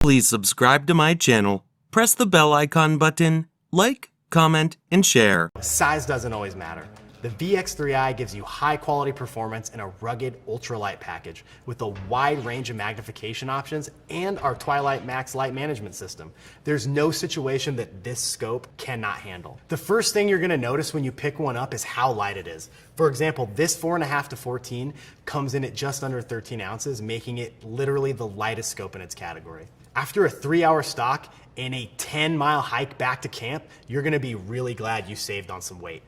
Please subscribe to my channel, press the bell icon button, like, comment, and share. Size doesn't always matter. The VX3i gives you high quality performance in a rugged ultralight package with a wide range of magnification options and our Twilight Max light management system. There's no situation that this scope cannot handle. The first thing you're gonna notice when you pick one up is how light it is. For example, this 4.5 to 14 comes in at just under 13 ounces, making it literally the lightest scope in its category. After a 3-hour stock and a 10-mile hike back to camp, you're gonna be really glad you saved on some weight.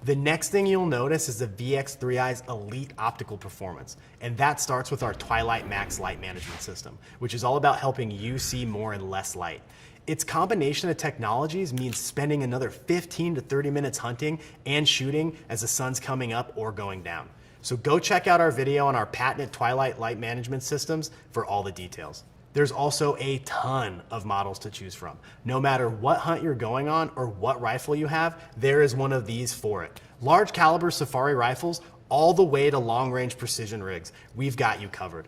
The next thing you'll notice is the VX3i's elite optical performance, and that starts with our Twilight Max light management system, which is all about helping you see more in less light. Its combination of technologies means spending another 15 to 30 minutes hunting and shooting as the sun's coming up or going down. So go check out our video on our patented Twilight light management systems for all the details. There's also a ton of models to choose from. No matter what hunt you're going on or what rifle you have, there is one of these for it. Large caliber safari rifles all the way to long range precision rigs, we've got you covered.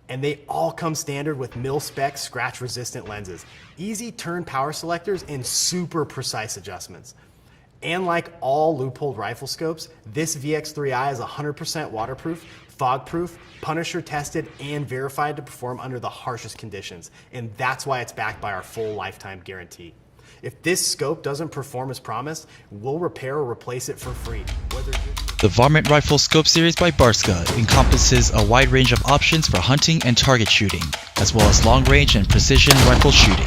And they all come standard with mil-spec scratch resistant lenses, easy turn power selectors, and super precise adjustments. And like all Leupold rifle scopes, this VX3i is 100% waterproof, fog-proof, Punisher tested, and verified to perform under the harshest conditions. And that's why it's backed by our full lifetime guarantee. If this scope doesn't perform as promised, we'll repair or replace it for free. The Varmint Rifle Scope Series by Barska encompasses a wide range of options for hunting and target shooting, as well as long-range and precision rifle shooting.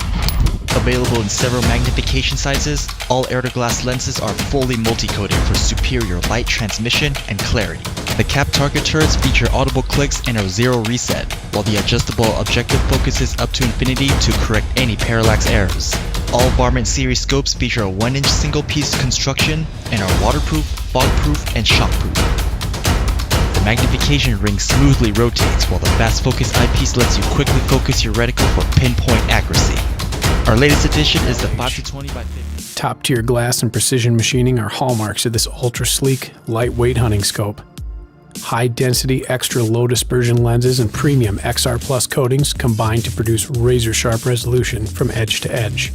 Available in several magnification sizes, all air-to-glass lenses are fully multi-coated for superior light transmission and clarity. The cap target turrets feature audible clicks and a zero reset, while the adjustable objective focuses up to infinity to correct any parallax errors. All Varmint series scopes feature a 1-inch single-piece construction and are waterproof, fog-proof, and shockproof. The magnification ring smoothly rotates, while the fast focus eyepiece lets you quickly focus your reticle for pinpoint accuracy. Our latest addition is the 5-20 by 50. Top-tier glass and precision machining are hallmarks of this ultra-sleek, lightweight hunting scope. High-density, extra-low dispersion lenses and premium XR Plus coatings combine to produce razor-sharp resolution from edge to edge.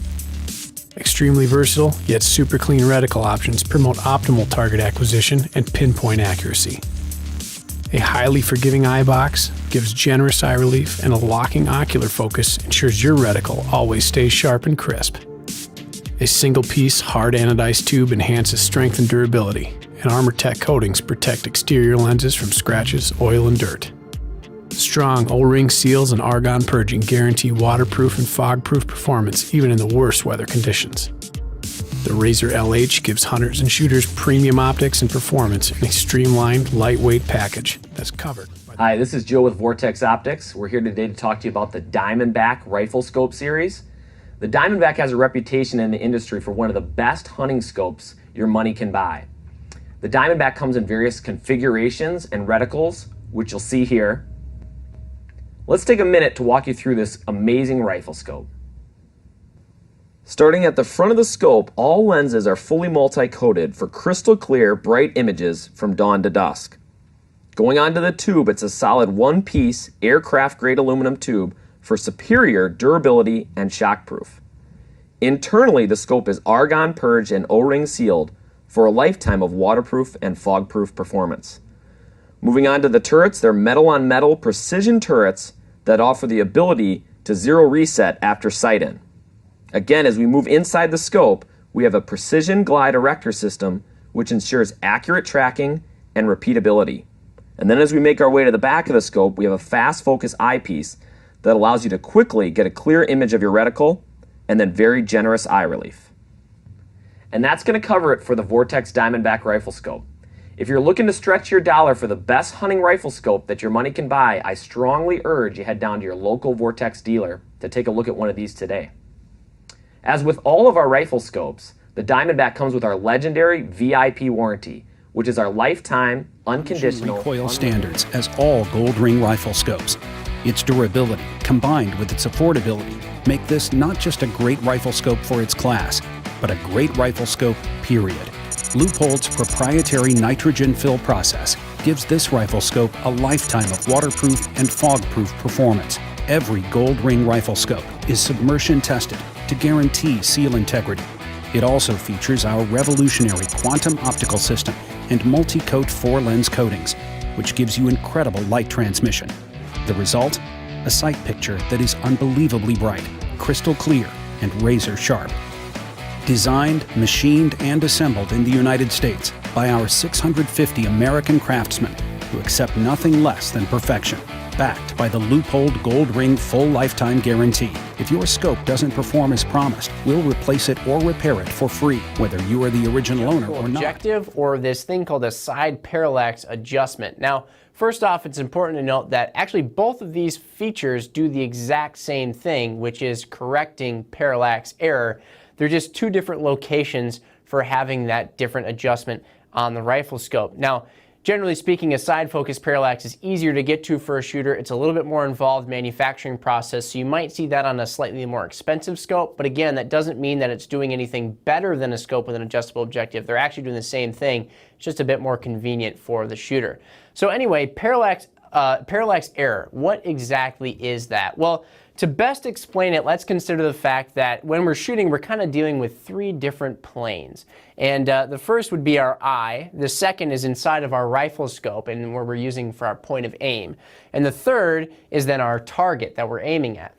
Extremely versatile, yet super clean reticle options promote optimal target acquisition and pinpoint accuracy. A highly forgiving eye box gives generous eye relief, and a locking ocular focus ensures your reticle always stays sharp and crisp. A single-piece hard anodized tube enhances strength and durability, and ArmorTech coatings protect exterior lenses from scratches, oil, and dirt. Strong O-ring seals and argon purging guarantee waterproof and fog-proof performance even in the worst weather conditions. The Razor LH gives hunters and shooters premium optics and performance in a streamlined, lightweight package that's covered. Hi, this is Joe with Vortex Optics. We're here today to talk to you about the Diamondback Rifle Scope Series. The Diamondback has a reputation in the industry for one of the best hunting scopes your money can buy. The Diamondback comes in various configurations and reticles, which you'll see here. Let's take a minute to walk you through this amazing rifle scope. Starting at the front of the scope, all lenses are fully multi-coated for crystal clear, bright images from dawn to dusk. Going onto the tube, it's a solid one-piece aircraft-grade aluminum tube for superior durability and shockproof. Internally, the scope is argon purged and O-ring sealed for a lifetime of waterproof and fog-proof performance. Moving on to the turrets, they're metal-on-metal precision turrets that offer the ability to zero reset after sight-in. Again, as we move inside the scope, we have a precision glide erector system which ensures accurate tracking and repeatability. And then as we make our way to the back of the scope, we have a fast focus eyepiece that allows you to quickly get a clear image of your reticle and then very generous eye relief. And that's going to cover it for the Vortex Diamondback Rifle Scope. If you're looking to stretch your dollar for the best hunting rifle scope that your money can buy, I strongly urge you head down to your local Vortex dealer to take a look at one of these today. As with all of our rifle scopes, the Diamondback comes with our legendary VIP warranty, which is our lifetime, unconditional recoil standards as all gold ring rifle scopes. Its durability, combined with its affordability, make this not just a great rifle scope for its class, but a great rifle scope, period. Leupold's proprietary nitrogen fill process gives this rifle scope a lifetime of waterproof and fog-proof performance, Every Gold Ring rifle scope is submersion tested to guarantee seal integrity. It also features our revolutionary quantum optical system and multi-coat 4-lens coatings, which gives you incredible light transmission. The result? A sight picture that is unbelievably bright, crystal clear, and razor sharp. Designed, machined, and assembled in the United States by our 650 American craftsmen who accept nothing less than perfection. Backed by the loopholed Gold Ring full lifetime guarantee. If your scope doesn't perform as promised, we'll replace it or repair it for free, whether you are the original owner or not. Objective, or this thing called a side parallax adjustment. Now, first off, it's important to note that actually both of these features do the exact same thing, which is correcting parallax error. They're just two different locations for having that different adjustment on the rifle scope. Now, generally speaking, a side focus parallax is easier to get to for a shooter. It's a little bit more involved manufacturing process, so you might see that on a slightly more expensive scope. But again, that doesn't mean that it's doing anything better than a scope with an adjustable objective. They're actually doing the same thing. It's just a bit more convenient for the shooter. So anyway, parallax error. What exactly is that? Well, to best explain it, let's consider the fact that when we're shooting, we're kind of dealing with three different planes. And the first would be our eye. The second is inside of our rifle scope and where we're using for our point of aim. And the third is then our target that we're aiming at.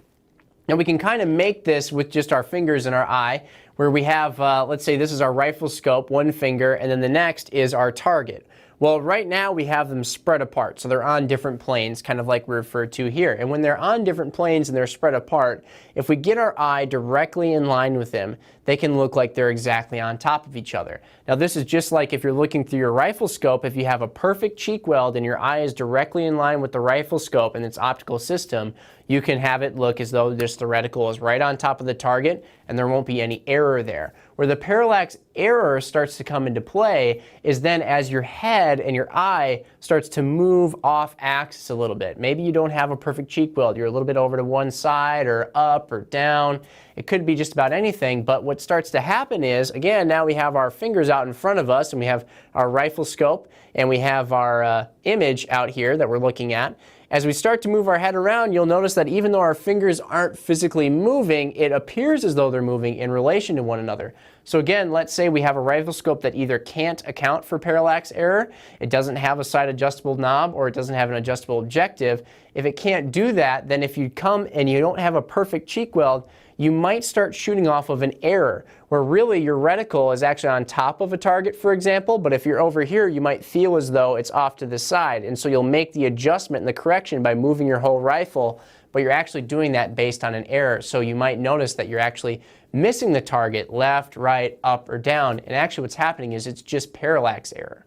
Now we can kind of make this with just our fingers in our eye, where we have, let's say this is our rifle scope, one finger, and then the next is our target. Well, right now we have them spread apart, so they're on different planes, kind of like we referred to here. And when they're on different planes and they're spread apart, if we get our eye directly in line with them, they can look like they're exactly on top of each other. Now this is just like if you're looking through your rifle scope. If you have a perfect cheek weld and your eye is directly in line with the rifle scope and its optical system, you can have it look as though this the reticle is right on top of the target and there won't be any error there. Where the parallax error starts to come into play is then as your head and your eye starts to move off axis a little bit. Maybe you don't have a perfect cheek weld. You're a little bit over to one side or up or down. It could be just about anything, but what starts to happen is, again, now we have our fingers out in front of us and we have our rifle scope and we have our image out here that we're looking at. As we start to move our head around, you'll notice that even though our fingers aren't physically moving, it appears as though they're moving in relation to one another. So again, let's say we have a rifle scope that either can't account for parallax error, it doesn't have a side adjustable knob, or it doesn't have an adjustable objective. If it can't do that, then if you come and you don't have a perfect cheek weld, you might start shooting off of an error, where really your reticle is actually on top of a target, for example, but if you're over here, you might feel as though it's off to the side, and so you'll make the adjustment and the correction by moving your whole rifle, but you're actually doing that based on an error. So you might notice that you're actually missing the target left, right, up, or down, and actually what's happening is it's just parallax error.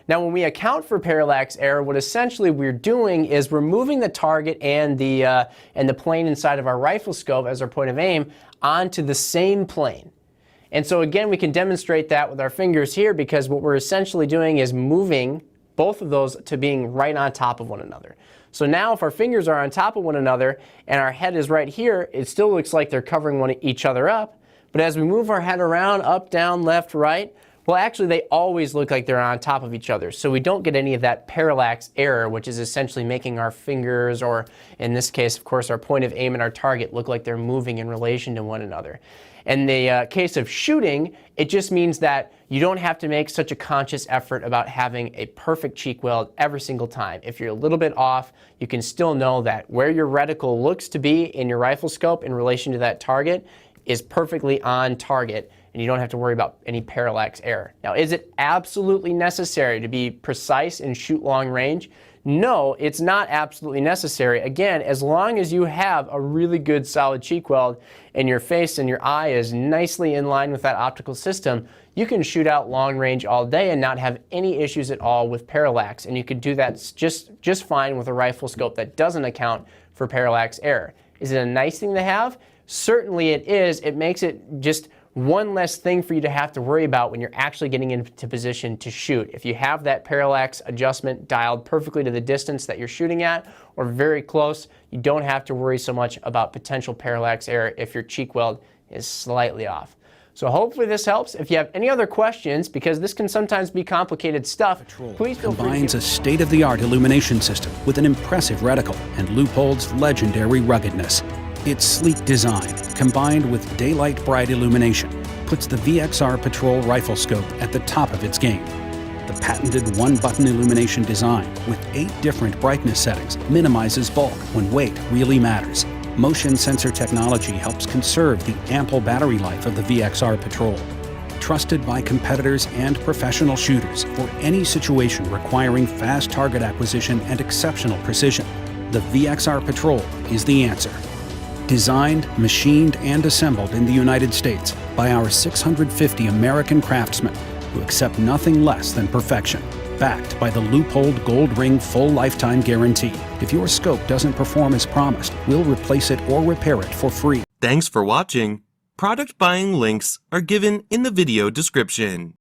Now, when we account for parallax error, what essentially we're doing is we're moving the target and the plane inside of our rifle scope as our point of aim onto the same plane. And so again, we can demonstrate that with our fingers here, because what we're essentially doing is moving both of those to being right on top of one another. So now if our fingers are on top of one another and our head is right here, it still looks like they're covering each other up. But as we move our head around, up, down, left, right, well, actually, they always look like they're on top of each other. So we don't get any of that parallax error, which is essentially making our fingers, or in this case, of course, our point of aim and our target look like they're moving in relation to one another. In the case of shooting, it just means that you don't have to make such a conscious effort about having a perfect cheek weld every single time. If you're a little bit off, you can still know that where your reticle looks to be in your rifle scope in relation to that target is perfectly on target, and you don't have to worry about any parallax error. Now, is it absolutely necessary to be precise and shoot long range? No, it's not absolutely necessary. Again, as long as you have a really good solid cheek weld and your face and your eye is nicely in line with that optical system, you can shoot out long range all day and not have any issues at all with parallax. And you can do that just fine with a rifle scope that doesn't account for parallax error. Is it a nice thing to have? Certainly it is. It makes it just one less thing for you to have to worry about when you're actually getting into position to shoot. If you have that parallax adjustment dialed perfectly to the distance that you're shooting at, or very close, you don't have to worry so much about potential parallax error if your cheek weld is slightly off. So hopefully this helps. If you have any other questions, because this can sometimes be complicated stuff, please feel free to Combines a state-of-the-art illumination system with an impressive reticle and Leupold's legendary ruggedness. Its sleek design, combined with daylight bright illumination, puts the VXR Patrol rifle scope at the top of its game. The patented one-button illumination design with 8 different brightness settings minimizes bulk when weight really matters. Motion sensor technology helps conserve the ample battery life of the VXR Patrol. Trusted by competitors and professional shooters for any situation requiring fast target acquisition and exceptional precision, the VXR Patrol is the answer. Designed, machined, and assembled in the United States by our 650 American craftsmen who accept nothing less than perfection. Backed by the Leupold Gold Ring full lifetime guarantee. If your scope doesn't perform as promised, we'll replace it or repair it for free. Thanks for watching. Product buying links are given in the video description.